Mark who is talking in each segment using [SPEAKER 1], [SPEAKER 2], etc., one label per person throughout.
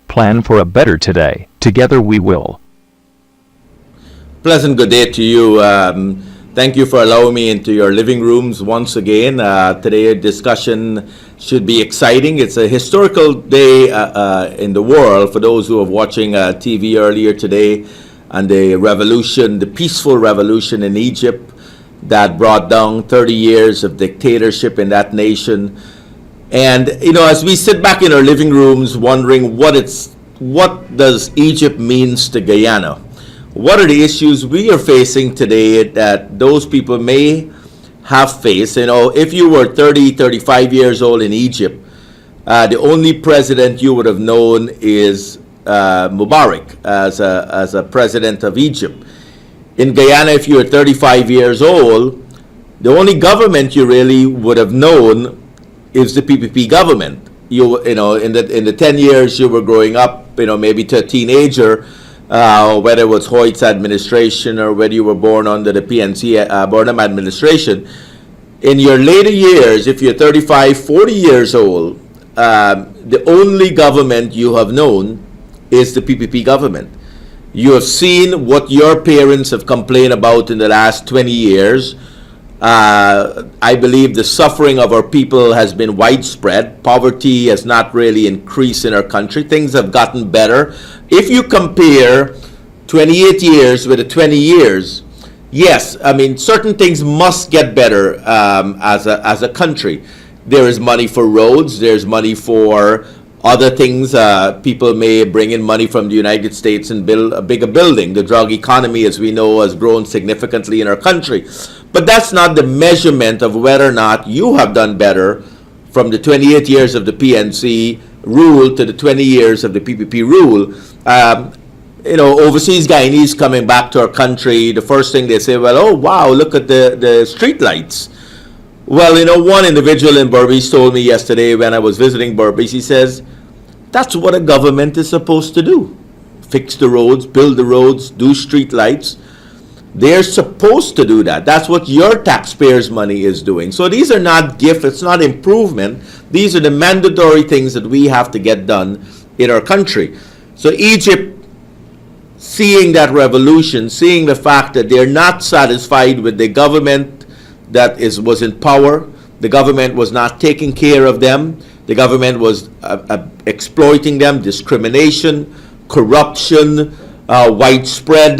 [SPEAKER 1] Plan for a better today. Together we will.
[SPEAKER 2] Pleasant good day to you. Thank you for allowing me into your living rooms once again. Today's discussion should be exciting. It's a historical day in the world for those who are watching TV earlier today, and the revolution, the peaceful revolution in Egypt that brought down 30 years of dictatorship in that nation. And as we sit back in our living rooms wondering what does Egypt means to Guyana? What are the issues we are facing today that those people may have faced? If you were 30, 35 years old in Egypt, the only president you would have known is Mubarak as a president of Egypt. In Guyana, if you were 35 years old, the only government you really would have known is the PPP government. In the 10 years you were growing up, maybe to a teenager, whether it was Hoyt's administration or whether you were born under the PNC Burnham administration, in your later years, if you're 35, 40 years old, the only government you have known is the PPP government. You have seen what your parents have complained about in the last 20 years. I believe the suffering of our people has been widespread. Poverty has not really increased in our country. Things have gotten better. If you compare 28 years with the 20 years, yes, certain things must get better as a country. There is money for roads. There's money for other things. People may bring in money from the United States and build a bigger building. The drug economy, as we know, has grown significantly in our country. But that's not the measurement of whether or not you have done better from the 28 years of the PNC rule to the 20 years of the PPP rule. Overseas Guyanese coming back to our country, the first thing they say, well, oh, wow, look at the street lights. Well, one individual in Berbice told me yesterday when I was visiting Berbice, he says, that's what a government is supposed to do. Fix the roads, build the roads, do street lights. They're supposed to do that. That's what your taxpayers' money is doing. So these are not gifts, it's not improvement. These are the mandatory things that we have to get done in our country. So Egypt, seeing that revolution, seeing the fact that they're not satisfied with the government that was in power, the government was not taking care of them, the government was exploiting them, discrimination, corruption, widespread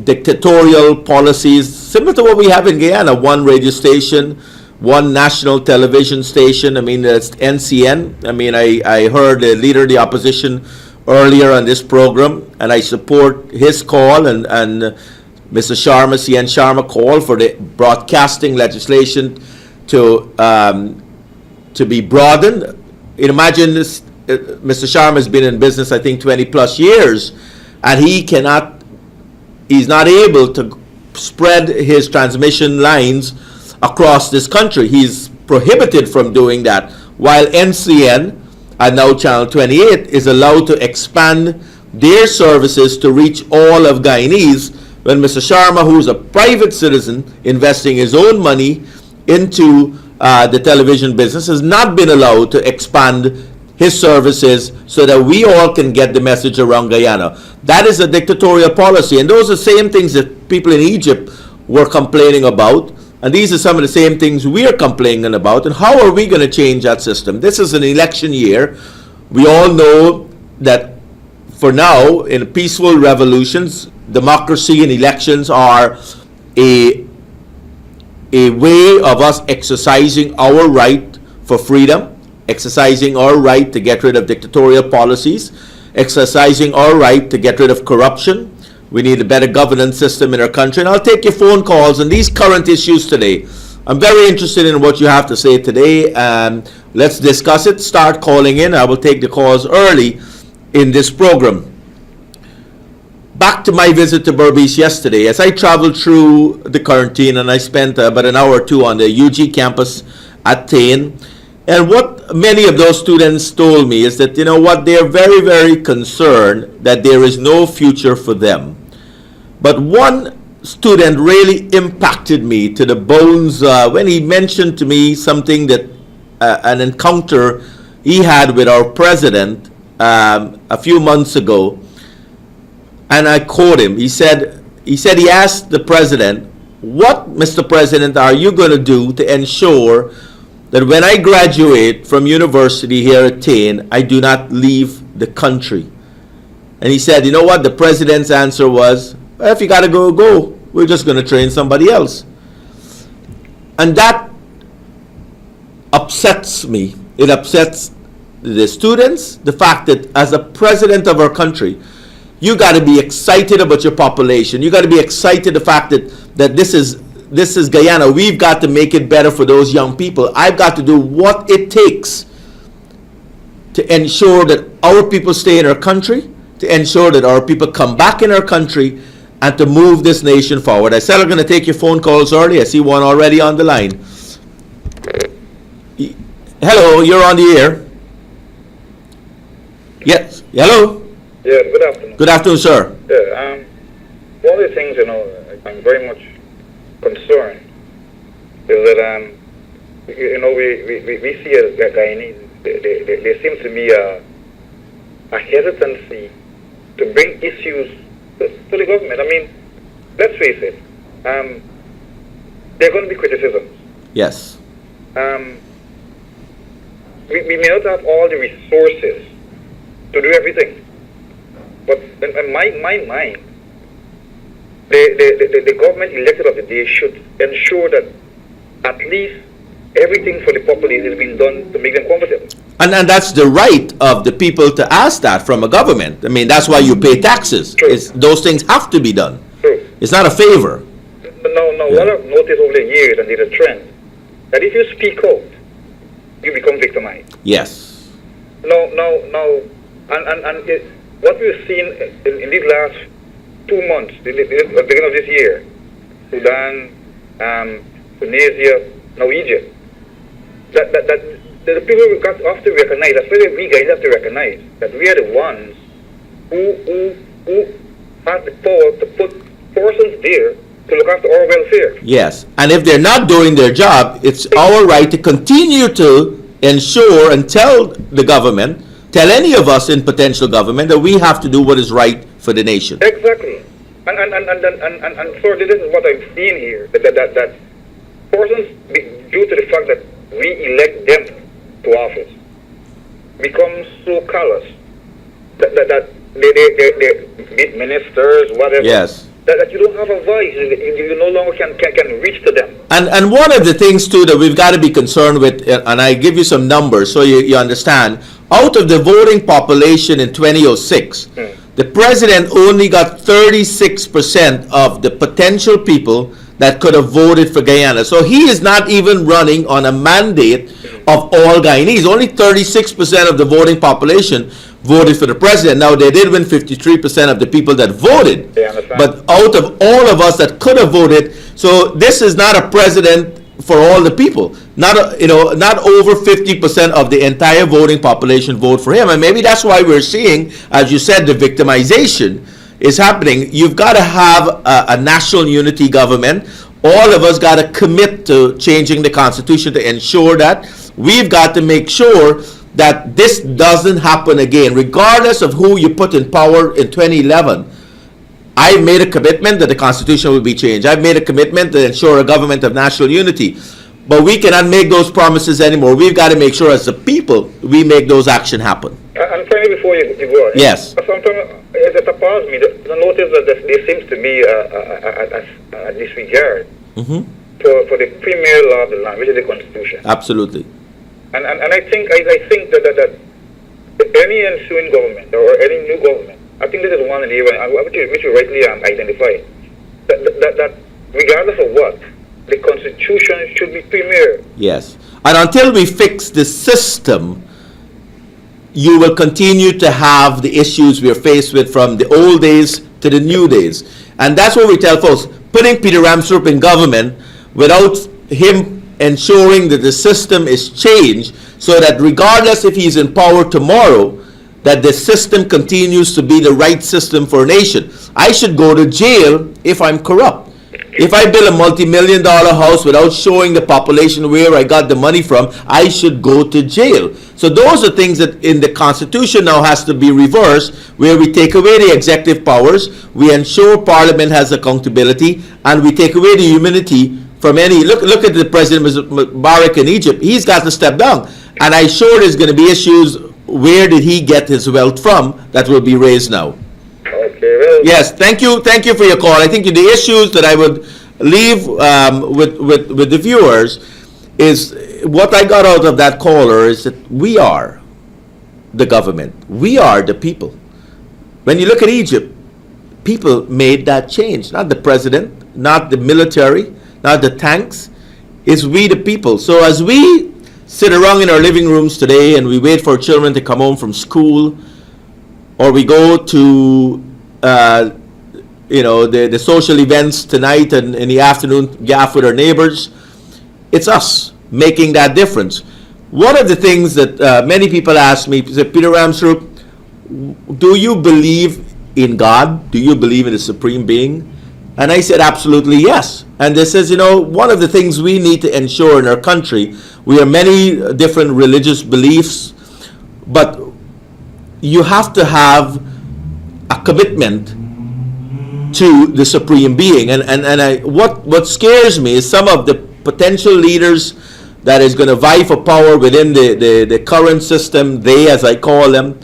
[SPEAKER 2] dictatorial policies, similar to what we have in Guyana. One radio station, one national television station. That's NCN. I heard the leader of the opposition earlier on this program, and I support his call and Mr. CN Sharma call for the broadcasting legislation to be broadened. Imagine this, Mr. Sharma has been in business, I think, 20 plus years, and he's not able to spread his transmission lines across this country. He's prohibited from doing that, while NCN and now Channel 28 is allowed to expand their services to reach all of Guyanese, when Mr. Sharma, who's a private citizen investing his own money into the television business, has not been allowed to expand his services so that we all can get the message around Guyana. That is a dictatorial policy, and those are the same things that people in Egypt were complaining about, and these are some of the same things we are complaining about. And how are we going to change that system? This is an election year. We all know that for now, in peaceful revolutions, democracy and elections are a way of us exercising our right for freedom, exercising our right to get rid of dictatorial policies, exercising our right to get rid of corruption. We need a better governance system in our country. And I'll take your phone calls on these current issues today. I'm very interested in what you have to say today. Let's discuss it. Start calling in. I will take the calls early in this program. Back to my visit to Berbice yesterday. As I traveled through the quarantine, and I spent about an hour or two on the UG campus at Tain, and what many of those students told me is that, they're very, very concerned that there is no future for them. But one student really impacted me to the bones when he mentioned to me something that, an encounter he had with our president a few months ago, and I quote him. He said he asked the president, "What, Mr. President, are you going to do to ensure that when I graduate from university here at Tain, I do not leave the country?" And he said, "You know what?" The president's answer was, "Well, if you got to go, go. We're just going to train somebody else." And that upsets me. It upsets the students, the fact that as a president of our country, you got to be excited about your population. You got to be excited the fact that this is Guyana. We've got to make it better for those young people. I've got to do what it takes to ensure that our people stay in our country, to ensure that our people come back in our country, and to move this nation forward. I said I'm going to take your phone calls early. I see one already on the line. Hello, you're on the air. Yes, hello.
[SPEAKER 3] Yeah, good afternoon.
[SPEAKER 2] Good afternoon, sir.
[SPEAKER 3] Yeah, one of the things, I'm very much concerned is that, we see as Guyanese, there seems to be a hesitancy to bring issues to the government. I mean, let's face it, there are going to be criticisms.
[SPEAKER 2] Yes.
[SPEAKER 3] We may not have all the resources to do everything, but in my mind, the government elected of the day should ensure that at least everything for the population is being done to make them comfortable.
[SPEAKER 2] And that's the right of the people to ask that from a government. I mean, that's why you pay taxes. Those things have to be done.
[SPEAKER 3] True.
[SPEAKER 2] It's not a favor.
[SPEAKER 3] No,
[SPEAKER 2] Yeah.
[SPEAKER 3] what I've noticed over the years, and there's a trend, that if you speak out, you become victimized.
[SPEAKER 2] Yes.
[SPEAKER 3] No, what we've seen in these last 2 months, the beginning of this year, Sudan, Tunisia, now Egypt, that the people we got have to recognize, especially we guys have to recognize that we are the ones who have the power to put persons there to look after our welfare.
[SPEAKER 2] Yes. And if they're not doing their job, it's our right to continue to ensure and tell the government, tell any of us in potential government, that we have to do what is right for the nation.
[SPEAKER 3] Exactly. And so this is what I'm seeing here, that persons, due to the fact that we elect them to office, become so callous that they ministers, whatever.
[SPEAKER 2] Yes.
[SPEAKER 3] That you don't have a voice, you no longer can reach to them.
[SPEAKER 2] And one of the things too that we've got to be concerned with, and I give you some numbers so you understand, out of the voting population in 2006, the president only got 36% of the potential people that could have voted for Guyana. So he is not even running on a mandate of all Guyanese. Only 36% of the voting population voted for the president. Now, they did win 53% of the people that voted. But out of all of us that could have voted, so this is not a president for all the people. Not over 50% of the entire voting population vote for him. And maybe that's why we're seeing, as you said, the victimization is happening. You've got to have a national unity government. All of us got to commit to changing the Constitution to ensure that we've got to make sure that this doesn't happen again, regardless of who you put in power in 2011. I've made a commitment that the Constitution will be changed. I've made a commitment to ensure a government of national unity. But we cannot make those promises anymore. We've got to make sure as a people we make those actions happen.
[SPEAKER 3] And finally, before you go,
[SPEAKER 2] yes.
[SPEAKER 3] Sometimes it appalls me to notice that there seems to be a disregard for the premier law of the land, which is the Constitution.
[SPEAKER 2] Absolutely.
[SPEAKER 3] And I think that any ensuing government or any new government, I think this is one area which you rightly identify, that regardless of what, the Constitution should be premier.
[SPEAKER 2] Yes. And until we fix the system, you will continue to have the issues we are faced with from the old days to the new days. And that's what we tell folks. Putting Peter Ramsaroop in government without him ensuring that the system is changed so that regardless if he's in power tomorrow, that the system continues to be the right system for a nation. I should go to jail if I'm corrupt. If I build a multi-million-dollar house without showing the population where I got the money from, I should go to jail. So those are things that in the Constitution now has to be reversed, where we take away the executive powers, we ensure Parliament has accountability, and we take away the immunity from any. Look at the President Mubarak in Egypt. He's got to step down. And I'm sure there's going to be issues. Where did he get his wealth from? That will be raised now.
[SPEAKER 3] Okay, well,
[SPEAKER 2] Yes, thank you for your call. I think the issues that I would leave with the viewers is what I got out of that caller is that we are the government. We are the people. When you look at Egypt, people made that change. Not the president, not the military, not the tanks. It's we the people. So as we sit around in our living rooms today and we wait for children to come home from school, or we go to the social events tonight and in the afternoon, gaff with our neighbors, it's us making that difference. One of the things that many people ask me is, Peter Ramsaroop, do you believe in God? Do you believe in the Supreme Being? And I said, absolutely yes. And they says, one of the things we need to ensure in our country, we have many different religious beliefs, but you have to have a commitment to the Supreme Being. What scares me is some of the potential leaders that is going to vie for power within the current system, they, as I call them,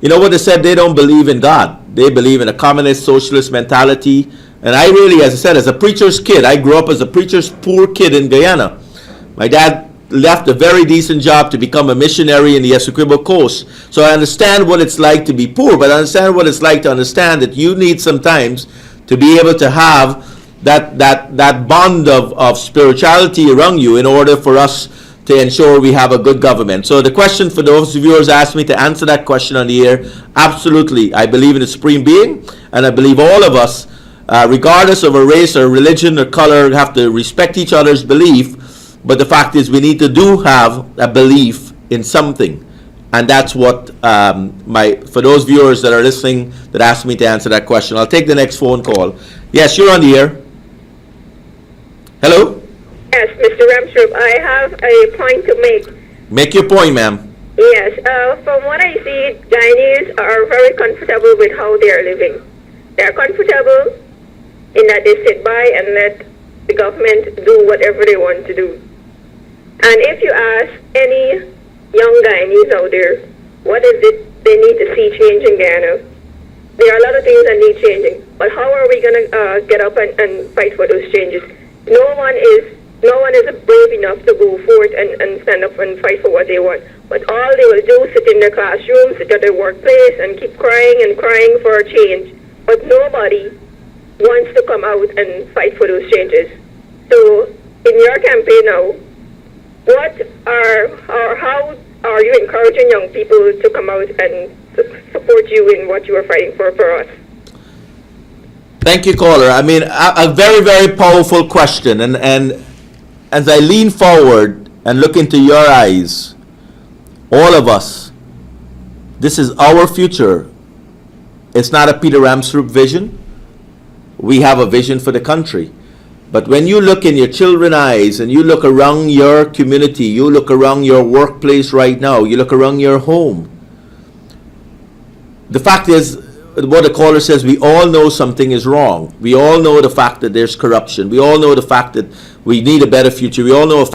[SPEAKER 2] you know what they said? They don't believe in God. They believe in a communist, socialist mentality. And I really, as I said, as a preacher's kid, I grew up as a preacher's poor kid in Guyana. My dad left a very decent job to become a missionary in the Essequibo Coast. So I understand what it's like to be poor, but I understand what it's like to understand that you need sometimes to be able to have that bond of spirituality around you in order for us to ensure we have a good government. So the question for those viewers asked me to answer that question on the air, absolutely. I believe in the Supreme Being, and I believe all of us, regardless of a race or religion or color, have to respect each other's belief. But the fact is, we need to have a belief in something. And that's what for those viewers that are listening that asked me to answer that question. I'll take the next phone call. Yes, you're on the air. Hello?
[SPEAKER 4] Yes, Mr. Ramsaroop, I have a point to make.
[SPEAKER 2] Make your point, ma'am.
[SPEAKER 4] Yes, from what I see, Guyanese are very comfortable with how they are living. They are comfortable in that they sit by and let the government do whatever they want to do. And if you ask any young Guyanese out there, what is it they need to see change in Guyana? There are a lot of things that need changing. But how are we going to get up and fight for those changes? No one is brave enough to go forth and stand up and fight for what they want. But all they will do is sit in their classrooms, sit at their workplace, and keep crying and crying for a change. But nobody wants to come out and fight for those changes. So in your campaign now, how are you encouraging young people to come out and support you in what you are fighting for us?
[SPEAKER 2] Thank you, caller. I mean, a very, very powerful question. And as I lean forward and look into your eyes, all of us, this is our future. It's not a Peter Ramsaroop vision. We have a vision for the country. But when you look in your children's eyes and you look around your community, you look around your workplace right now, you look around your home, the fact is, what the caller says, we all know something is wrong. We all know the fact that there's corruption. We all know the fact that we need a better future. We all know